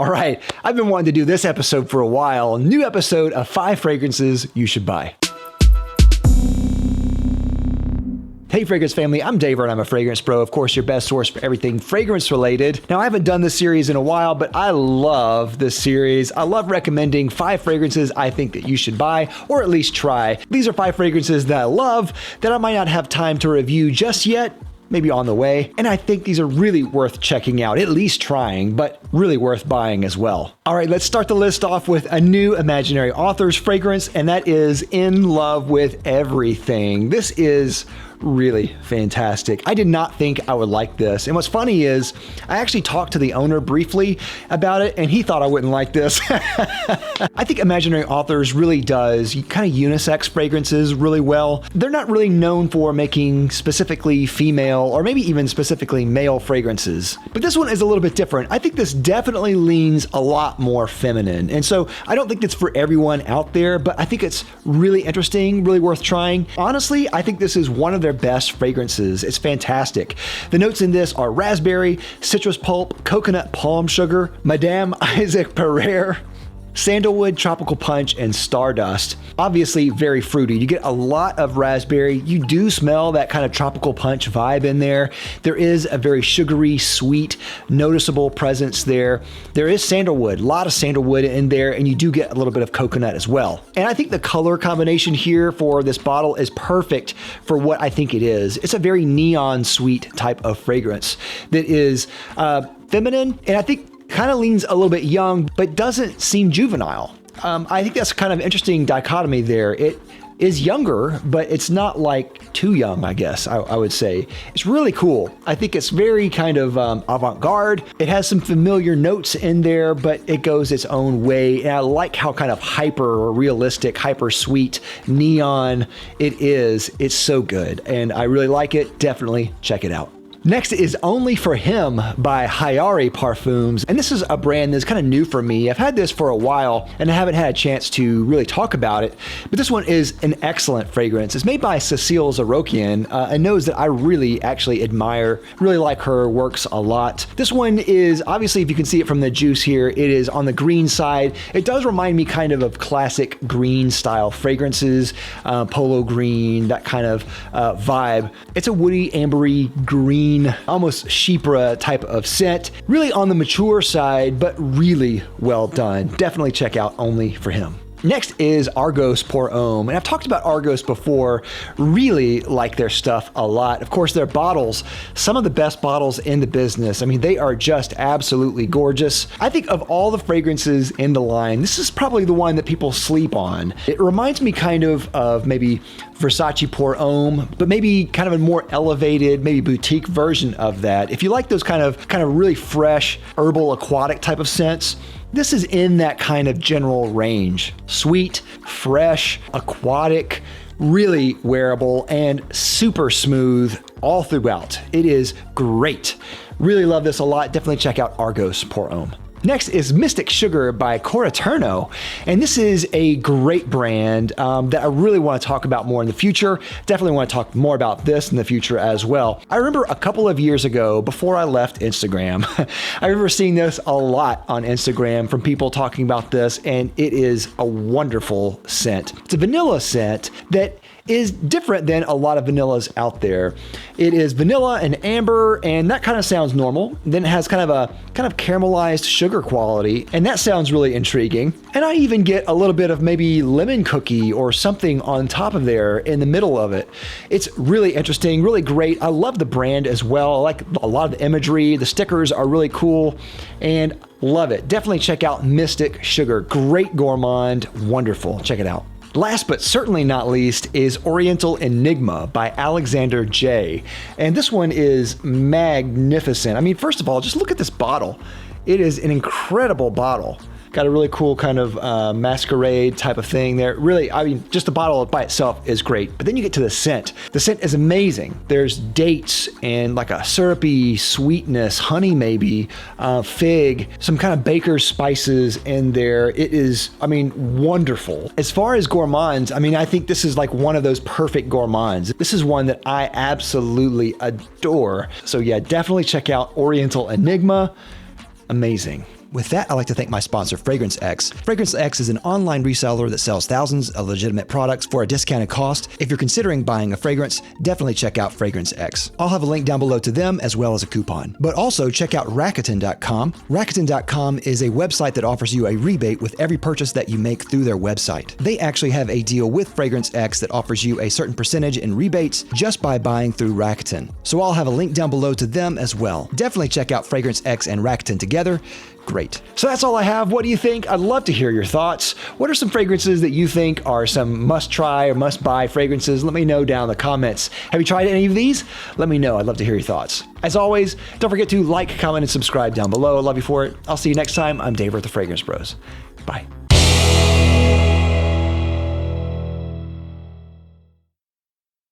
All right, I've been wanting to do this episode for a while. New episode of 5 fragrances you should buy. Hey Fragrance family, I'm Dave and I'm a Fragrance Pro, of course your best source for everything fragrance related. Now I haven't done this series in a while, but I love this series. I love recommending 5 fragrances I think that you should buy or at least try. These are 5 fragrances that I love that I might not have time to review just yet, maybe on the way. And I think these are really worth checking out, at least trying, but really worth buying as well. All right, let's start the list off with a new Imaginary Authors fragrance, and that is In Love with Everything. This is really fantastic. I did not think I would like this. And what's funny is I actually talked to the owner briefly about it and he thought I wouldn't like this. I think Imaginary Authors really does kind of unisex fragrances really well. They're not really known for making specifically female or maybe even specifically male fragrances, but this one is a little bit different. I think this definitely leans a lot more feminine. And so I don't think it's for everyone out there, but I think it's really interesting, really worth trying. Honestly, I think this is one of their best fragrances. It's fantastic. The notes in this are raspberry, citrus pulp, coconut palm sugar, Madame Isaac Pereire, sandalwood, tropical punch, and stardust. Obviously very fruity. You get a lot of raspberry. You do smell that kind of tropical punch vibe in there. There is a very sugary, sweet, noticeable presence there. There is sandalwood, a lot of sandalwood in there, and you do get a little bit of coconut as well. And I think the color combination here for this bottle is perfect for what I think it is. It's a very neon sweet type of fragrance that is feminine, and I think kind of leans a little bit young, but doesn't seem juvenile. I think that's kind of interesting dichotomy there. It is younger, but it's not like too young, I guess I would say. It's really cool. I think it's very kind of avant-garde. It has some familiar notes in there, but it goes its own way. And I like how kind of hyper realistic, hyper sweet, neon it is. It's so good. And I really like it. Definitely check it out. Next is Only for Him by Hayari Parfums. And this is a brand that's kind of new for me. I've had this for a while and I haven't had a chance to really talk about it. But this one is an excellent fragrance. It's made by Cecile Zarokian, a nose that I really actually admire. Really like her works a lot. This one is, obviously, if you can see it from the juice here, it is on the green side. It does remind me kind of classic green style fragrances, polo green, that kind of vibe. It's a woody, ambery green, almost chypre type of scent. Really on the mature side, but really well done. Definitely check out Only for Him. Next is Argos Pour Homme, and I've talked about Argos before. Really like their stuff a lot. Of course, their bottles, some of the best bottles in the business. I mean, they are just absolutely gorgeous. I think of all the fragrances in the line, this is probably the one that people sleep on. It reminds me kind of maybe Versace Pour Homme, but maybe kind of a more elevated, maybe boutique version of that. If you like those kind of really fresh, herbal, aquatic type of scents, this is in that kind of general range. Sweet, fresh, aquatic, really wearable, and super smooth all throughout. It is great. Really love this a lot. Definitely check out Argos Pour Homme. Next is Mystic Sugar by Coraterno, and this is a great brand that I really want to talk about more in the future. Definitely want to talk more about this in the future as well. I remember a couple of years ago, before I left Instagram, I remember seeing this a lot on Instagram from people talking about this, and it is a wonderful scent. It's a vanilla scent that is different than a lot of vanillas out there. It is vanilla and amber, and that kind of sounds normal. Then it has kind of caramelized sugar quality, and that sounds really intriguing. And I even get a little bit of maybe lemon cookie or something on top of there in the middle of it. It's really interesting, really great. I love the brand as well. I like a lot of the imagery. The stickers are really cool, and love it. Definitely check out Mystic Sugar. Great gourmand, wonderful. Check it out. Last but certainly not least is Oriental Enigma by Alexander J. And this one is magnificent. I mean, first of all, just look at this bottle. It is an incredible bottle. Got a really cool kind of masquerade type of thing there. Really, I mean, just the bottle by itself is great. But then you get to the scent. The scent is amazing. There's dates and like a syrupy sweetness, honey maybe, fig, some kind of baker's spices in there. It is, I mean, wonderful. As far as gourmands, I mean, I think this is like one of those perfect gourmands. This is one that I absolutely adore. So yeah, definitely check out Oriental Enigma. Amazing. With that, I'd like to thank my sponsor, Fragrance X. Fragrance X is an online reseller that sells thousands of legitimate products for a discounted cost. If you're considering buying a fragrance, definitely check out Fragrance X. I'll have a link down below to them as well as a coupon. But also check out Rakuten.com. Rakuten.com is a website that offers you a rebate with every purchase that you make through their website. They actually have a deal with Fragrance X that offers you a certain percentage in rebates just by buying through Rakuten. So I'll have a link down below to them as well. Definitely check out Fragrance X and Rakuten together. Great. So that's all I have. What do you think? I'd love to hear your thoughts. What are some fragrances that you think are some must-try or must-buy fragrances? Let me know down in the comments. Have you tried any of these? Let me know. I'd love to hear your thoughts. As always, don't forget to like, comment, and subscribe down below. I love you for it. I'll see you next time. I'm Dave with the Fragrance Bros. Bye.